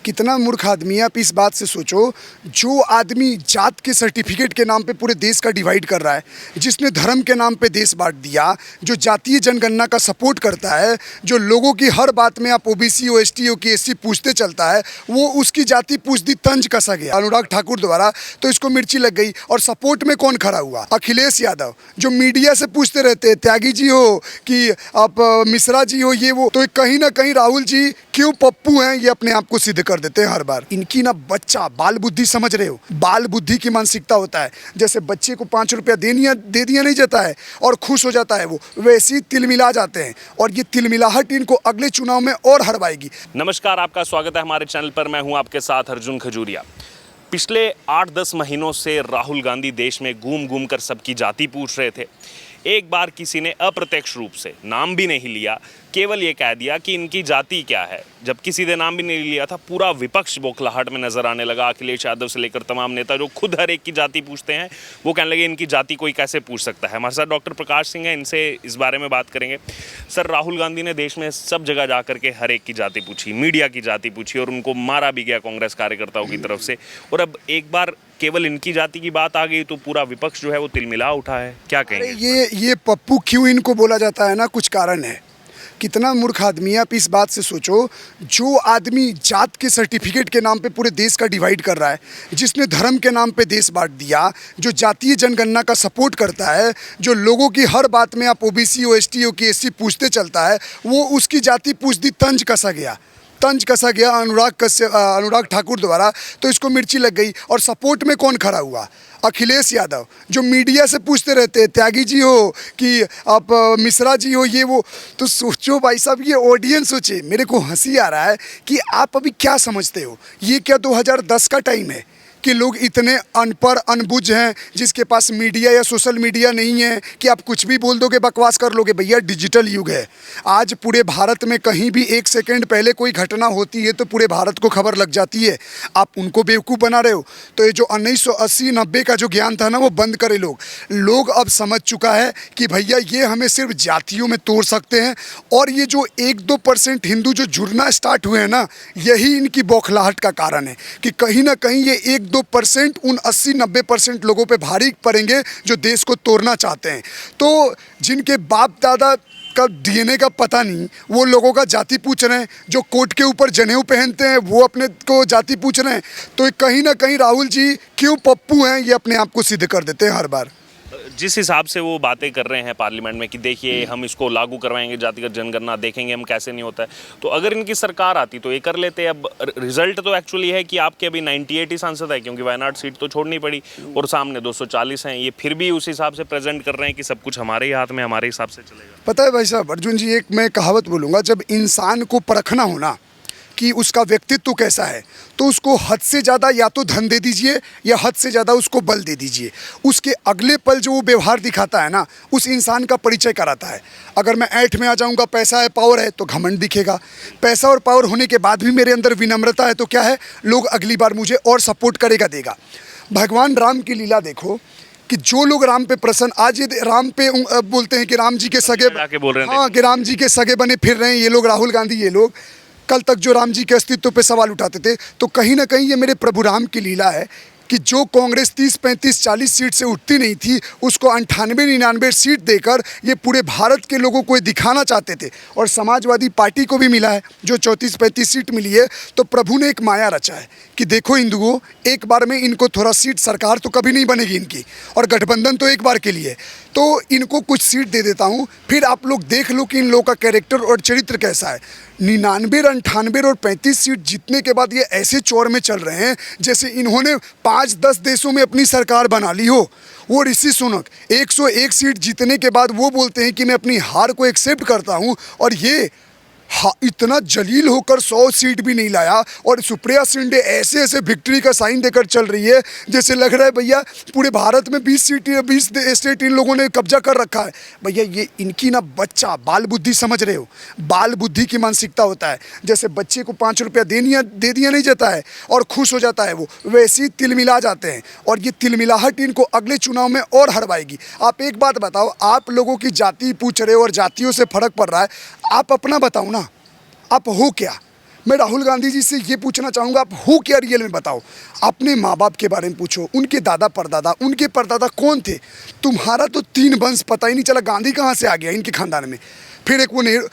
कितना मूर्ख आदमी है। आप इस बात से सोचो, जो आदमी जात के सर्टिफिकेट के नाम पे पूरे देश का डिवाइड कर रहा है, जिसने धर्म के नाम पे देश बांट दिया, जो जातीय जनगणना का सपोर्ट करता है, जो लोगों की हर बात में आप ओबीसी ओएसटी ओकेएससी पूछते चलता है, वो उसकी जाति पूछ दी, तंज कसा गया अनुराग ठाकुर द्वारा। तो इसको मिर्ची लग गई। और सपोर्ट में कौन खड़ा हुआ? अखिलेश यादव, जो मीडिया से पूछते रहते हैं, त्यागी जी हो कि आप मिश्रा जी हो, ये वो। तो कहीं ना कहीं राहुल जी क्यों पप्पू हैं, ये अपने आप को सिद्ध कर देते हैं हर बार। इनकी ना बच्चा बाल बुद्धि, समझ रहे हो, बाल बुद्धि की मानसिकता होता है। जैसे बच्चे को 5 रुपया दे दिया नहीं जाता है और खुश हो जाता है, वो वैसे ही तिलमिला जाते हैं। और ये तिलमिलाहट इनको अगले चुनाव में और हरवाएगी। नमस्कार, आपका स्वागत है हमारे चैनल पर। मैं हूं आपके साथ अर्जुन खजूरिया। पिछले 8-10 महीनों से राहुल गांधी देश में घूम घूम कर सबकी जाति पूछ रहे थे। एक बार किसी ने अप्रत्यक्ष रूप से, नाम भी नहीं लिया, केवल ये कह दिया कि इनकी जाति क्या है। जब किसी ने नाम भी नहीं लिया था, पूरा विपक्ष बौखलाहट में नजर आने लगा। अखिलेश यादव से लेकर तमाम नेता जो खुद हर एक की जाति पूछते हैं, वो कहने लगे इनकी जाति कोई कैसे पूछ सकता है। हमारे साथ डॉक्टर प्रकाश सिंह हैं, इनसे इस बारे में बात करेंगे। सर, राहुल गांधी ने देश में सब जगह जा करके हर एक की जाति पूछी, मीडिया की जाति पूछी, और उनको मारा भी गया कांग्रेस कार्यकर्ताओं की तरफ से। और अब एक बार केवल इनकी जाति की बात आ गई तो पूरा विपक्ष जो है वो तिलमिला उठा है। क्या कहेंगे? ये पप्पू क्यों इनको बोला जाता है ना, कुछ कारण है। कितना मूर्ख आदमी है। आप इस बात से सोचो, जो आदमी जात के सर्टिफिकेट के नाम पे पूरे देश का डिवाइड कर रहा है, जिसने धर्म के नाम पे देश बांट दिया, जो जातीय जनगणना का सपोर्ट करता है, जो लोगों की हर बात में आप ओबीसी ओएसटी ओकेएससी पूछते चलता है, वो उसकी जाति पूछ दी, तंज कसा गया अनुराग ठाकुर द्वारा। तो इसको मिर्ची लग गई। और सपोर्ट में कौन खड़ा हुआ? अखिलेश यादव, जो मीडिया से पूछते रहते हैं, त्यागी जी हो कि आप मिश्रा जी हो, ये वो। तो सोचो भाई साहब, ये ऑडियंस सोचे। मेरे को हंसी आ रहा है कि आप अभी क्या समझते हो, ये क्या 2010 का टाइम है कि लोग इतने अनपढ़ अनबुझ हैं, जिसके पास मीडिया या सोशल मीडिया नहीं है, कि आप कुछ भी बोल दोगे, बकवास कर लोगे? भैया, डिजिटल युग है। आज पूरे भारत में कहीं भी 1 सेकंड पहले कोई घटना होती है तो पूरे भारत को खबर लग जाती है। आप उनको बेवकूफ़ बना रहे हो। तो ये जो 1980-90 का जो ज्ञान था ना, वो बंद करे लोग अब समझ चुका है कि भैया ये हमें सिर्फ जातियों में तोड़ सकते हैं। और ये जो 1-2% हिंदू जो जुड़ना स्टार्ट हुए हैं ना, यही इनकी बौखलाहट का कारण है कि कहीं ना कहीं ये 1-2% उन 80-90% लोगों पे भारी पड़ेंगे जो देश को तोड़ना चाहते हैं। तो जिनके बाप दादा का डीएनए का पता नहीं, वो लोगों का जाति पूछ रहे हैं। जो कोट के ऊपर जनेऊ पहनते हैं, वो अपने को जाति पूछ रहे हैं। तो कहीं ना कहीं राहुल जी क्यों पप्पू हैं, ये अपने आप को सिद्ध कर देते हैं हर बार। जिस हिसाब से वो बातें कर रहे हैं पार्लियामेंट में कि देखिए हम इसको लागू करवाएंगे, जातिगत जनगणना, देखेंगे हम कैसे नहीं होता है, तो अगर इनकी सरकार आती तो ये कर लेते। अब रिजल्ट तो एक्चुअली है कि आपके अभी 98 ही सांसद है, क्योंकि वायनाड सीट तो छोड़नी पड़ी, और सामने 240 हैं। ये फिर भी उस हिसाब से प्रेजेंट कर रहे हैं कि सब कुछ हमारे ही हाथ में, हमारे हिसाब से चलेगा। पता है भाई साहब अर्जुन जी, एक मैं कहावत बोलूँगा, जब इंसान को परखना हो ना कि उसका व्यक्तित्व कैसा है, तो उसको हद से ज़्यादा या तो धन दे दीजिए या हद से ज़्यादा उसको बल दे दीजिए। उसके अगले पल जो वो व्यवहार दिखाता है ना, उस इंसान का परिचय कराता है। अगर मैं ऐठ में आ जाऊंगा, पैसा है, पावर है, तो घमंड दिखेगा। पैसा और पावर होने के बाद भी मेरे अंदर विनम्रता है, तो क्या है, लोग अगली बार मुझे और सपोर्ट करेगा, देगा। भगवान राम की लीला देखो कि जो लोग राम पे प्रसन्न, आज ये राम पे बोलते हैं कि राम जी के सगे, हाँ, कि राम जी के सगे बने फिर रहे हैं ये लोग, राहुल गांधी, ये लोग। कल तक जो राम जी के अस्तित्व पे सवाल उठाते थे, तो कहीं ना कहीं ये मेरे प्रभु राम की लीला है कि जो कांग्रेस 30, 35, 40 सीट से उठती नहीं थी, उसको 98-99 सीट देकर ये पूरे भारत के लोगों को दिखाना चाहते थे। और समाजवादी पार्टी को भी मिला है जो 34-35 सीट मिली है। तो प्रभु ने एक माया रचा है कि देखो हिंदुओं, एक बार में इनको थोड़ा सीट, सरकार तो कभी नहीं बनेगी इनकी, और गठबंधन तो एक बार के लिए, तो इनको कुछ सीट दे देता हूँ, फिर आप लोग देख लो कि इन लोगों का कैरेक्टर और चरित्र कैसा है। 99, 98 और 35 सीट जीतने के बाद ये ऐसे चौर में चल रहे हैं जैसे इन्होंने 5-10 देशों में अपनी सरकार बना ली हो। वो ऋषि सुनक 101 सीट जीतने के बाद वो बोलते हैं कि मैं अपनी हार को एक्सेप्ट करता हूँ, और ये इतना जलील होकर 100 सीट भी नहीं लाया। और सुप्रिया शिंदे ऐसे ऐसे विक्ट्री का साइन देकर चल रही है जैसे लग रहा है भैया पूरे भारत में 20 स्टेट इन लोगों ने कब्जा कर रखा है। भैया, ये इनकी ना बच्चा बाल बुद्धि, समझ रहे हो, बाल बुद्धि की मानसिकता होता है। जैसे बच्चे को 5 रुपया दे दिया नहीं जाता है और खुश हो जाता है, वो वैसे ही तिलमिला जाते हैं। और ये तिलमिलाहट इनको अगले चुनाव में और हरवाएगी। आप एक बात बताओ, आप लोगों की जाति पूछ रहे हो और जातियों से फर्क पड़ रहा है, आप अपना बताओ ना, आप हो क्या? मैं राहुल गांधी जी से ये पूछना चाहूँगा, आप हो क्या रियल में बताओ। अपने माँ बाप के बारे में पूछो, उनके दादा परदादा कौन थे। तुम्हारा तो 3 वंश पता ही नहीं चला, गांधी कहाँ से आ गया इनके खानदान में। फिर एक वो नेहरू,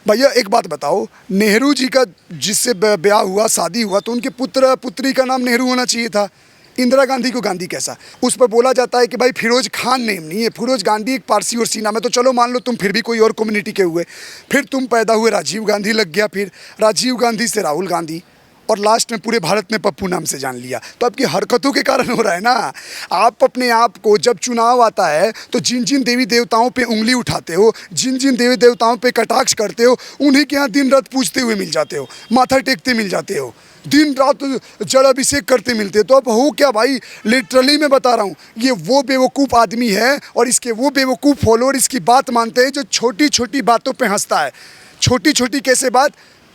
भैया एक बात बताओ, नेहरू जी का जिससे ब्याह हुआ, शादी हुआ, तो उनके पुत्र पुत्री का नाम नेहरू होना चाहिए था। इंदिरा गांधी को गांधी कैसा। उस पर बोला जाता है कि भाई फिरोज खान नेम नहीं है, फिरोज गांधी एक पारसी और सीना में, तो चलो मान लो तुम फिर भी कोई और कम्युनिटी के हुए। फिर तुम पैदा हुए, राजीव गांधी लग गया, फिर राजीव गांधी से राहुल गांधी, और लास्ट में पूरे भारत में पप्पू नाम से जान लिया। तो आपकी हरकतों के कारण हो रहा है ना। आप अपने आप को, जब चुनाव आता है तो जिन जिन देवी देवताओं पे उंगली उठाते हो, जिन जिन देवी देवताओं पे कटाक्ष करते हो, उन्हीं के यहाँ दिन रात पूजते हुए मिल जाते हो, माथा टेकते मिल जाते हो, दिन रात जल अभिषेक करते मिलते। तो अब हो क्या भाई, लिटरली मैं बता रहा हूँ, ये वो बेवकूफ़ आदमी है और इसके वो बेवकूफ़ फॉलोअर इसकी बात मानते हैं जो छोटी छोटी बातों पे हंसता है। छोटी छोटी कैसे बात,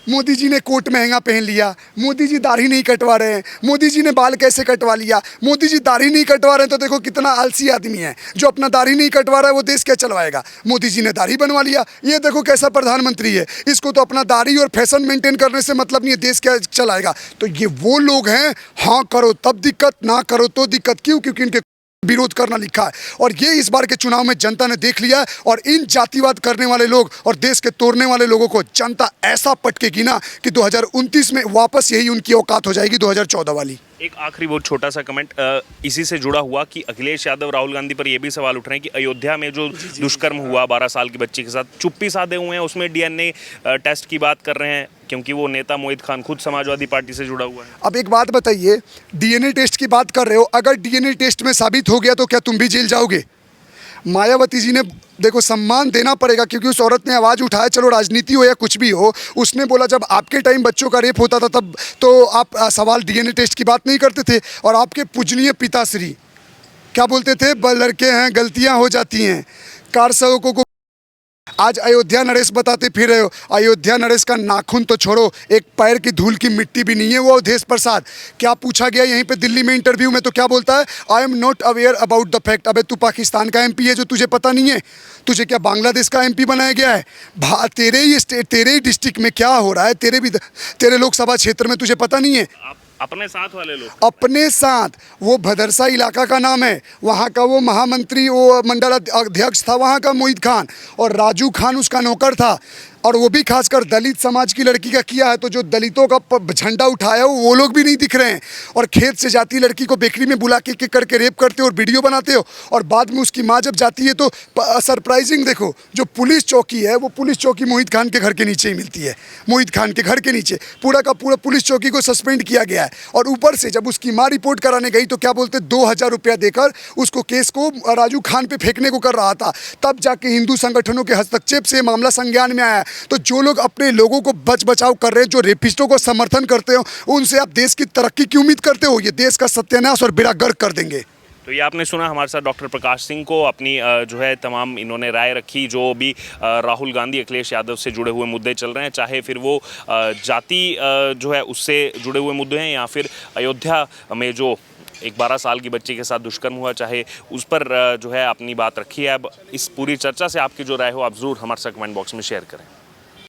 मोदी जी ने कोट महंगा पहन लिया, मोदी जी दाढ़ी नहीं कटवा रहे हैं, मोदी जी ने बाल कैसे कटवा लिया, मोदी जी दाढ़ी नहीं कटवा रहे हैं, तो देखो कितना आलसी आदमी है जो अपना दाढ़ी नहीं कटवा रहा है, वो देश क्या चलवाएगा। मोदी जी ने दाढ़ी बनवा लिया, ये देखो कैसा प्रधानमंत्री है, इसको तो अपना दाढ़ी और फैशन मेंटेन करने से मतलब नहीं है, देश क्या चलाएगा। तो ये वो लोग हैं, हाँ करो तब दिक्कत, ना करो तो दिक्कत। क्यों? क्योंकि इनके विरोध करना लिखा है। और ये इस बार के चुनाव में जनता ने देख लिया है। और इन जातिवाद करने वाले लोग और देश के तोड़ने वाले लोगों को जनता ऐसा पटकेगी ना कि 2029 में वापस यही उनकी औकात हो जाएगी 2014 वाली। एक आखिरी बहुत छोटा सा कमेंट इसी से जुड़ा हुआ कि अखिलेश यादव राहुल गांधी पर यह भी सवाल उठ रहे हैं कि अयोध्या में जो दुष्कर्म हुआ 12 साल की बच्ची के साथ, चुप्पी साधे हुए हैं, उसमें डीएनए टेस्ट की बात कर रहे हैं, क्योंकि वो नेता मोहित खान खुद समाजवादी पार्टी से जुड़ा हुआ है। अब एक बात बताइए, डीएनए टेस्ट की बात कर रहे हो, अगर डीएनए टेस्ट में साबित हो गया तो क्या तुम भी जेल जाओगे? मायावती जी ने, देखो सम्मान देना पड़ेगा क्योंकि उस औरत ने आवाज़ उठाया, चलो राजनीति हो या कुछ भी हो, उसने बोला जब आपके टाइम बच्चों का रेप होता था तब तो आप सवाल डीएनए टेस्ट की बात नहीं करते थे। और आपके पूजनीय पिताश्री क्या बोलते थे, लड़के हैं गलतियां हो जाती हैं, कार सेवकों को आज अयोध्या नरेश बताते फिर रहे हो। अयोध्या नरेश का नाखून तो छोड़ो, एक पैर की धूल की मिट्टी भी नहीं है वो अवधेश प्रसाद। क्या पूछा गया यहीं पे दिल्ली में इंटरव्यू में, तो क्या बोलता है, I am not aware about the fact. अबे तू पाकिस्तान का एमपी है जो तुझे पता नहीं है? तुझे क्या बांग्लादेश का एमपी बनाया गया है? तेरे ही डिस्ट्रिक्ट में क्या हो रहा है, तेरे लोकसभा क्षेत्र में तुझे पता नहीं है? अपने साथ वाले लोग, अपने साथ, वो भदरसा इलाका का नाम है, वहाँ का वो महामंत्री, वो मंडल अध्यक्ष था वहाँ का मोहित खान, और राजू खान उसका नौकर था। और वो भी खासकर दलित समाज की लड़की का किया है। तो जो दलितों का झंडा उठाया वो लोग भी नहीं दिख रहे हैं। और खेत से जाती लड़की को बेकरी में बुला के करके रेप करते हो और वीडियो बनाते हो, और बाद में उसकी माँ जब जाती है तो सरप्राइजिंग देखो, जो पुलिस चौकी है वो पुलिस चौकी मोहित खान के घर के नीचे ही मिलती है। मोहित खान के घर के नीचे पूरा का पूरा पुलिस चौकी को सस्पेंड किया गया है। और ऊपर से जब उसकी माँ रिपोर्ट कराने गई तो क्या बोलते, 2000 रुपया देकर उसको केस को राजू खान पे फेंकने को कर रहा था। तब जाके हिंदू संगठनों के हस्तक्षेप से मामला संज्ञान में आया। तो जो लोग अपने लोगों को बचाव कर रहे हैं, जो रेपिस्टों को समर्थन करते हो, उनसे आप देश की तरक्की की उम्मीद करते हो? ये देश का सत्यानाश और बेड़ा गर्क कर देंगे। तो ये आपने सुना हमारे साथ डॉक्टर प्रकाश सिंह को, अपनी जो है तमाम इन्होंने राय रखी, जो भी राहुल गांधी अखिलेश यादव से जुड़े हुए मुद्दे चल रहे हैं, चाहे फिर वो जाति जो है उससे जुड़े हुए मुद्दे हैं, या फिर अयोध्या में जो एक 12 साल की बच्ची के साथ दुष्कर्म हुआ, चाहे उस पर जो है अपनी बात रखी है। अब इस पूरी चर्चा से आपकी जो राय हो आप ज़रूर हमारे साथ कमेंट बॉक्स में शेयर करें।